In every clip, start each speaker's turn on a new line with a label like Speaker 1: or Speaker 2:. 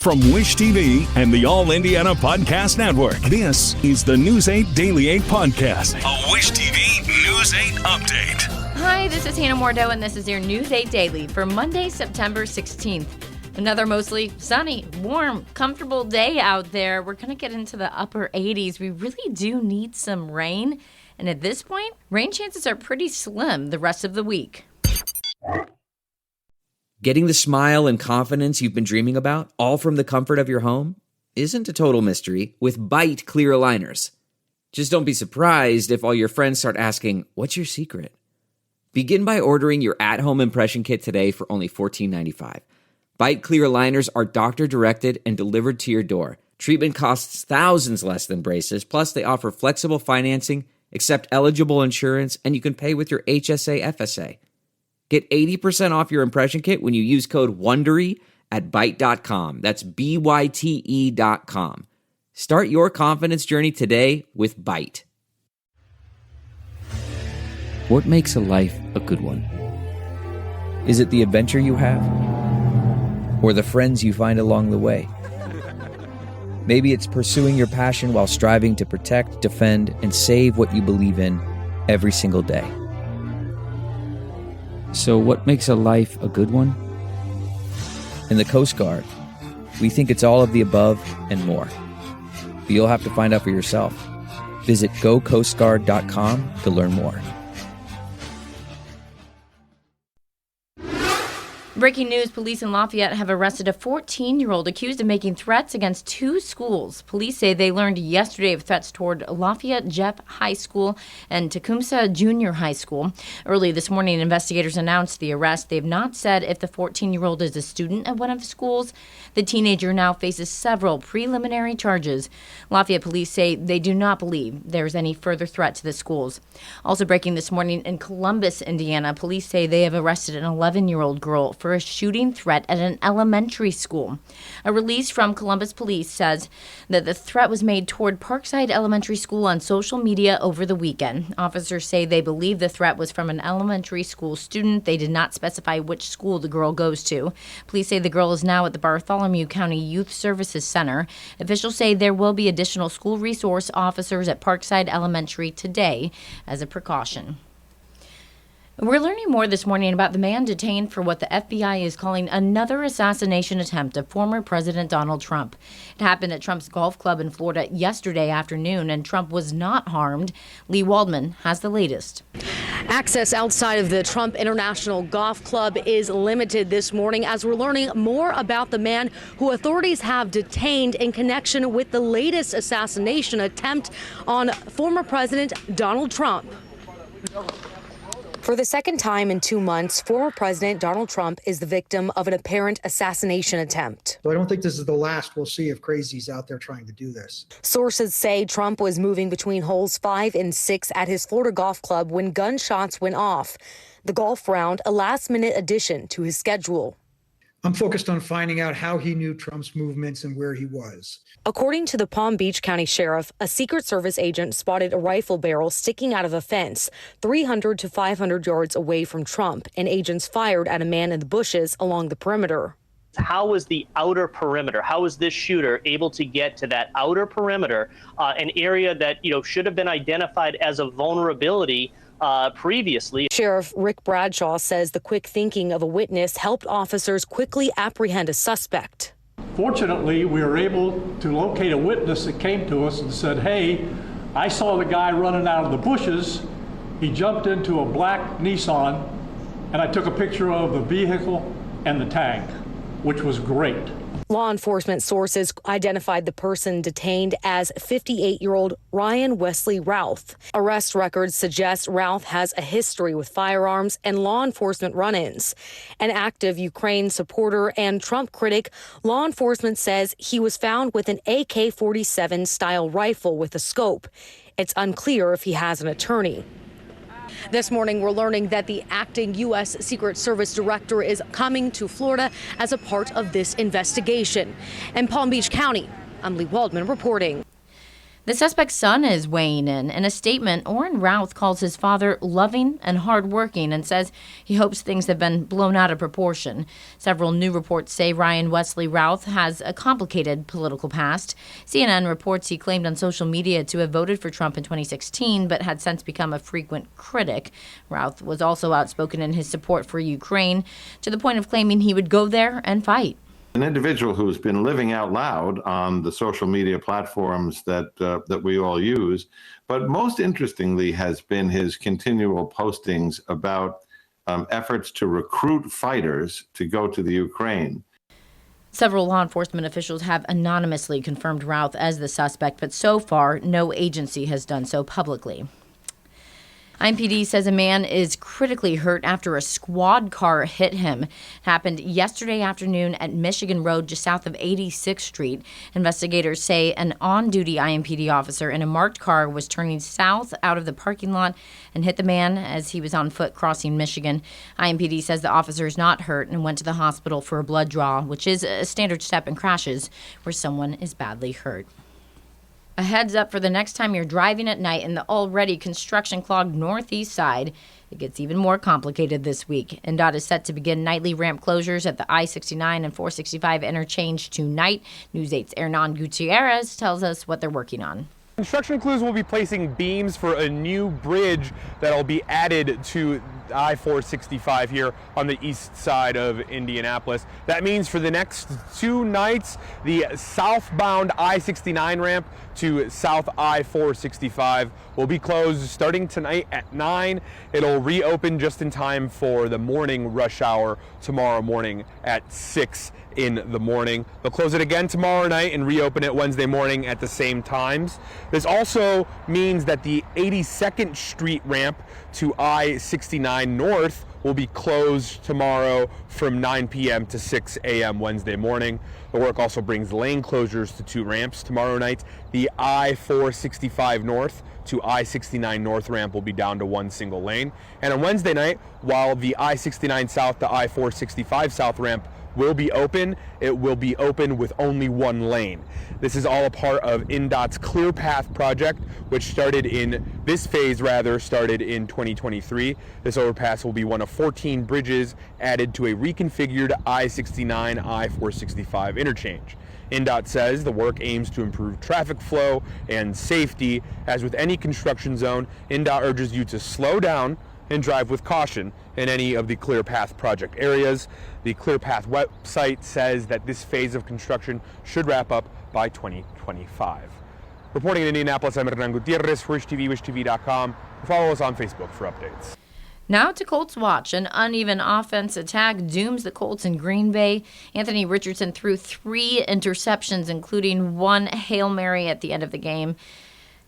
Speaker 1: From Wish TV and the All Indiana Podcast Network, this is the News 8 Daily 8 Podcast, a Wish TV News 8 update.
Speaker 2: Hi, this is Hannah Mordeau, and this is your News 8 Daily for Monday, September 16th. Another mostly sunny, warm, comfortable day out there. We're going to get into the upper 80s. We really do need some rain. And at this point, rain chances are pretty slim the rest of the week.
Speaker 3: Getting the smile and confidence you've been dreaming about, all from the comfort of your home, isn't a total mystery with Bite clear aligners. Just don't be surprised if all your friends start asking, what's your secret? Begin by ordering your at-home impression kit today for only $14.95. Bite clear aligners are doctor-directed and delivered to your door. Treatment costs thousands less than braces, plus they offer flexible financing, accept eligible insurance, and you can pay with your HSA FSA. Get 80% off your impression kit when you use code WONDERY at Byte.com. That's BYTE.com. Start your confidence journey today with Byte. What makes a life a good one? Is it the adventure you have? Or the friends you find along the way? Maybe it's pursuing your passion while striving to protect, defend, and save what you believe in every single day. So what makes a life a good one? In the Coast Guard, we think it's all of the above and more. But you'll have to find out for yourself. Visit gocoastguard.com to learn more.
Speaker 2: Breaking news, police in Lafayette have arrested a 14-year-old accused of making threats against two schools. Police say they learned yesterday of threats toward Lafayette Jeff High School and Tecumseh Junior High School. Early this morning, investigators announced the arrest. They have not said if the 14-year-old is a student at one of the schools. The teenager now faces several preliminary charges. Lafayette police say they do not believe there's any further threat to the schools. Also breaking this morning in Columbus, Indiana, police say they have arrested an 11-year-old girl for a shooting threat at an elementary school. A release from Columbus Police says that the threat was made toward Parkside Elementary School on social media over the weekend. Officers say they believe the threat was from an elementary school student. They did not specify which school the girl goes to. Police say the girl is now at the Bartholomew County Youth Services Center. Officials say there will be additional school resource officers at Parkside Elementary today as a precaution. We're learning more this morning about the man detained for what the FBI is calling another assassination attempt of former President Donald Trump. It happened at Trump's golf club in Florida yesterday afternoon, and Trump was not harmed. Lee Waldman has the latest.
Speaker 4: Access outside of the Trump International Golf Club is limited this morning as we're learning more about the man who authorities have detained in connection with the latest assassination attempt on former President Donald Trump. For the second time in 2 months, former President Donald Trump is the victim of an apparent assassination attempt.
Speaker 5: So I don't think this is the last we'll see of crazies out there trying to do this.
Speaker 4: Sources say Trump was moving between holes 5 and 6 at his Florida golf club when gunshots went off. The golf round, a last-minute addition to his schedule.
Speaker 5: I'm focused on finding out how he knew Trump's movements and where he was.
Speaker 4: According to the Palm Beach County Sheriff, a Secret Service agent spotted a rifle barrel sticking out of a fence 300 to 500 yards away from Trump, and agents fired at a man in the bushes along the perimeter.
Speaker 6: How was the outer perimeter? How was this shooter able to get to that outer perimeter, an area that should have been identified as a vulnerability previously?
Speaker 4: Sheriff Rick Bradshaw says the quick thinking of a witness helped officers quickly apprehend a suspect.
Speaker 7: Fortunately, we were able to locate a witness that came to us and said, hey, I saw the guy running out of the bushes. He jumped into a black Nissan, and I took a picture of the vehicle and the tag, which was great.
Speaker 4: Law enforcement sources identified the person detained as 58-year-old Ryan Wesley Routh. Arrest records suggest Routh has a history with firearms and law enforcement run-ins. An active Ukraine supporter and Trump critic, law enforcement says he was found with an AK-47 style rifle with a scope. It's unclear if he has an attorney. This morning, we're learning that the acting U.S. Secret Service director is coming to Florida as a part of this investigation. In Palm Beach County, I'm Lee Waldman reporting.
Speaker 2: The suspect's son is weighing in. In a statement, Orrin Routh calls his father loving and hardworking and says he hopes things have been blown out of proportion. Several new reports say Ryan Wesley Routh has a complicated political past. CNN reports he claimed on social media to have voted for Trump in 2016, but had since become a frequent critic. Routh was also outspoken in his support for Ukraine, to the point of claiming he would go there and fight.
Speaker 8: An individual who's been living out loud on the social media platforms that we all use, but most interestingly has been his continual postings about efforts to recruit fighters to go to the Ukraine.
Speaker 2: Several law enforcement officials have anonymously confirmed Routh as the suspect, but so far, no agency has done so publicly. IMPD says a man is critically hurt after a squad car hit him. It happened yesterday afternoon at Michigan Road, just south of 86th Street. Investigators say an on-duty IMPD officer in a marked car was turning south out of the parking lot and hit the man as he was on foot crossing Michigan. IMPD says the officer is not hurt and went to the hospital for a blood draw, which is a standard step in crashes where someone is badly hurt. A heads up for the next time you're driving at night in the already construction-clogged northeast side. It gets even more complicated this week. NDOT is set to begin nightly ramp closures at the I-69 and 465 interchange tonight. News 8's Hernan Gutierrez tells us what they're working on.
Speaker 9: Construction crews will be placing beams for a new bridge that will be added to I-465 here on the east side of Indianapolis. That means for the next 2 nights, the southbound I-69 ramp to South I-465 will be closed starting tonight at 9. It'll reopen just in time for the morning rush hour tomorrow morning at 6 in the morning. They'll close it again tomorrow night and reopen it Wednesday morning at the same times. This also means that the 82nd Street ramp to I-69 North will be closed tomorrow from 9 p.m. to 6 a.m. Wednesday morning. The work also brings lane closures to 2 ramps tomorrow night. The I-465 North to I-69 North ramp will be down to 1 single lane. And on Wednesday night, while the I-69 South to I-465 South ramp will be open, it will be open with only 1 lane. This is all a part of NDOT's Clear Path project, which started in 2023. This overpass will be one of 14 bridges added to a reconfigured I-69 I-465 interchange. NDOT says the work aims to improve traffic flow and safety. As with any construction zone, NDOT urges you to slow down and drive with caution in any of the Clear Path project areas. The Clear Path website says that this phase of construction should wrap up by 2025. Reporting in Indianapolis, I'm Hernan Gutierrez for WishTV, WishTV.com. Follow us on Facebook for updates.
Speaker 2: Now to Colts Watch. An uneven offense attack dooms the Colts in Green Bay. Anthony Richardson threw 3 interceptions, including 1 Hail Mary at the end of the game.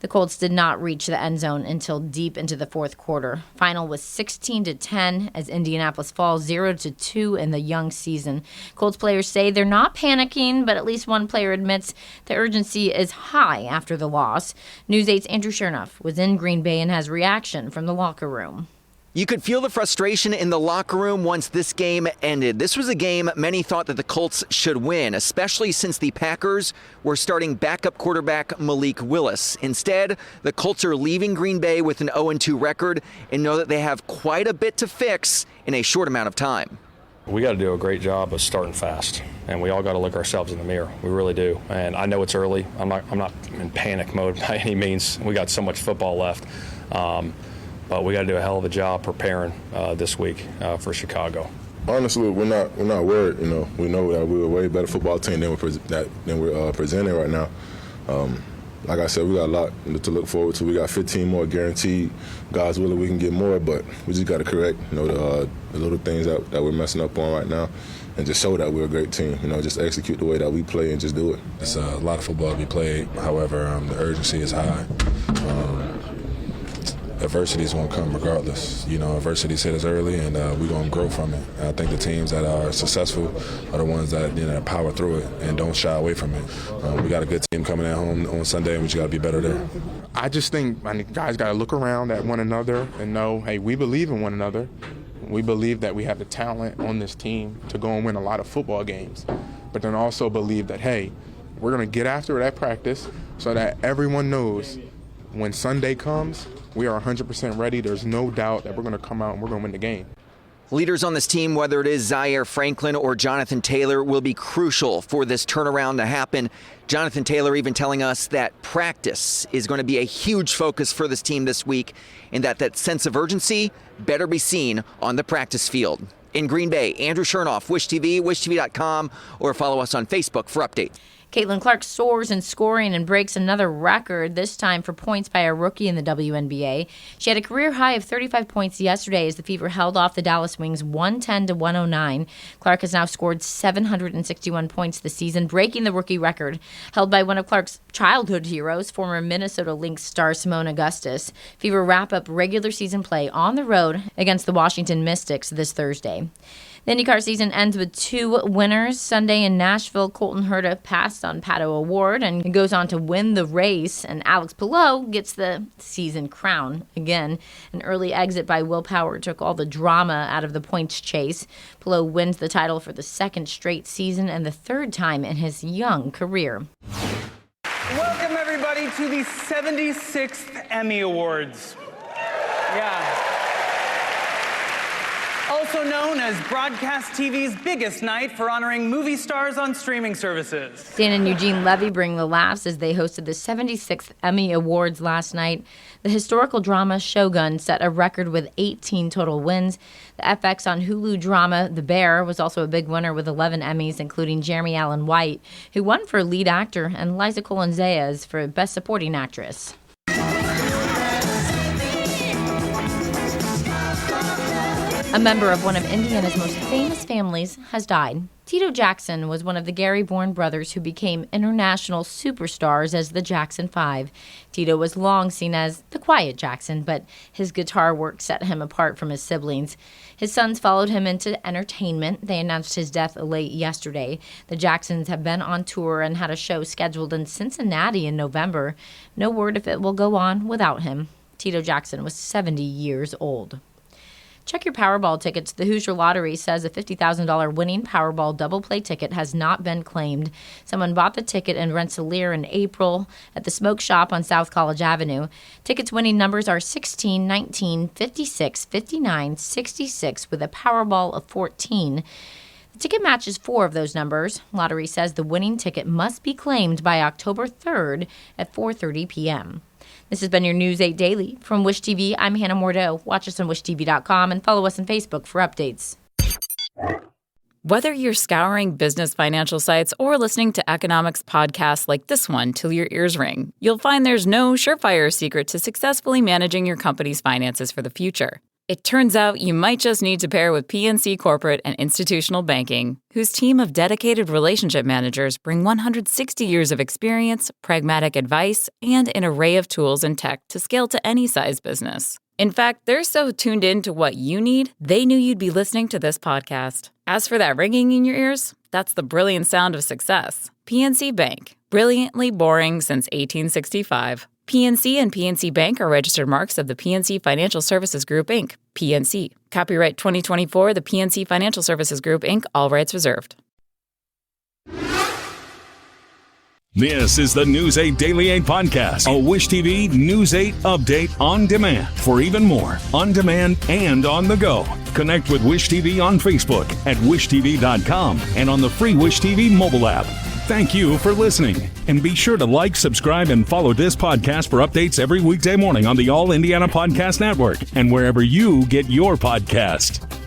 Speaker 2: The Colts did not reach the end zone until deep into the fourth quarter. Final was 16-10 as Indianapolis falls 0-2 in the young season. Colts players say they're not panicking, but at least one player admits the urgency is high after the loss. News 8's Andrew Chernoff was in Green Bay and has reaction from the locker room.
Speaker 10: You could feel the frustration in the locker room once this game ended. This was a game many thought that the Colts should win, especially since the Packers were starting backup quarterback Malik Willis. Instead, the Colts are leaving Green Bay with an 0-2 record and know that they have quite a bit to fix in a short amount of time.
Speaker 11: We got to do a great job of starting fast, and we all got to look ourselves in the mirror. We really do. And I know it's early. I'm not in panic mode by any means. We got so much football left. But we got to do a hell of a job preparing this week for Chicago.
Speaker 12: Honestly, we're not worried. We know that we're a way better football team than we're presenting right now. Like I said, we got a lot to look forward to. We got 15 more guaranteed. God's willing, we can get more, but we just got to correct the little things that we're messing up on right now, and just show that we're a great team. Just execute the way that we play and just do it.
Speaker 13: It's a lot of football to be played. However, the urgency is high. Adversity is going to come regardless. Adversity's hit us early, and we're going to grow from it. I think the teams that are successful are the ones that power through it and don't shy away from it. We got a good team coming at home on Sunday, and we just got to be better there.
Speaker 14: I just think guys got to look around at one another and know, hey, we believe in one another. We believe that we have the talent on this team to go and win a lot of football games, but then also believe that, hey, We're going to get after it at practice so that everyone knows when Sunday comes, we are 100% ready. There's no doubt that we're going to come out and we're going to win the game.
Speaker 10: Leaders on this team, whether it is Zaire Franklin or Jonathan Taylor, will be crucial for this turnaround to happen. Jonathan Taylor even telling us that practice is going to be a huge focus for this team this week, and that sense of urgency better be seen on the practice field. In Green Bay, Andrew Chernoff, Wish TV, wishtv.com, or follow us on Facebook for updates.
Speaker 2: Caitlin Clark soars in scoring and breaks another record, this time for points by a rookie in the WNBA. She had a career high of 35 points yesterday as the Fever held off the Dallas Wings 110-109. Clark has now scored 761 points this season, breaking the rookie record held by one of Clark's childhood heroes, former Minnesota Lynx star Simone Augustus. Fever wrap up regular season play on the road against the Washington Mystics this Thursday. The IndyCar season ends with 2 winners. Sunday in Nashville, Colton Herta passed on Pato O'Ward and goes on to win the race. And Alex Palou gets the season crown again. An early exit by Will Power took all the drama out of the points chase. Palou wins the title for the 2nd straight season and the 3rd time in his young career.
Speaker 15: Welcome, everybody, to the 76th Emmy Awards. Yeah. Also known as broadcast TV's biggest night for honoring movie stars on streaming services.
Speaker 2: Dan and Eugene Levy bring the laughs as they hosted the 76th Emmy Awards last night. The historical drama Shogun set a record with 18 total wins. The FX on Hulu drama The Bear was also a big winner with 11 Emmys, including Jeremy Allen White, who won for lead actor, and Liza Colon-Zayas for Best Supporting Actress. A member of one of Indiana's most famous families has died. Tito Jackson was one of the Gary-born brothers who became international superstars as the Jackson 5. Tito was long seen as the quiet Jackson, but his guitar work set him apart from his siblings. His sons followed him into entertainment. They announced his death late yesterday. The Jacksons have been on tour and had a show scheduled in Cincinnati in November. No word if it will go on without him. Tito Jackson was 70 years old. Check your Powerball tickets. The Hoosier Lottery says a $50,000 winning Powerball double play ticket has not been claimed. Someone bought the ticket in Rensselaer in April at the Smoke Shop on South College Avenue. Tickets winning numbers are 16, 19, 56, 59, 66 with a Powerball of 14. The ticket matches 4 of those numbers. Lottery says the winning ticket must be claimed by October 3rd at 4:30 p.m. This has been your News 8 Daily. From Wish TV, I'm Hannah Mordeau. Watch us on wishtv.com and follow us on Facebook for updates.
Speaker 16: Whether you're scouring business financial sites or listening to economics podcasts like this one till your ears ring, you'll find there's no surefire secret to successfully managing your company's finances for the future. It turns out you might just need to pair with PNC Corporate and Institutional Banking, whose team of dedicated relationship managers bring 160 years of experience, pragmatic advice, and an array of tools and tech to scale to any size business. In fact, they're so tuned in to what you need, they knew you'd be listening to this podcast. As for that ringing in your ears, that's the brilliant sound of success. PNC Bank. Brilliantly boring since 1865. PNC and PNC Bank are registered marks of the PNC Financial Services Group, Inc., PNC. Copyright 2024, the PNC Financial Services Group, Inc., all rights reserved.
Speaker 1: This is the News 8 Daily 8 Podcast, a Wish TV News 8 update on demand. For even more, on demand and on the go. Connect with Wish TV on Facebook at wishtv.com and on the free Wish TV mobile app. Thank you for listening. And be sure to like, subscribe, and follow this podcast for updates every weekday morning on the All Indiana Podcast Network and wherever you get your podcast.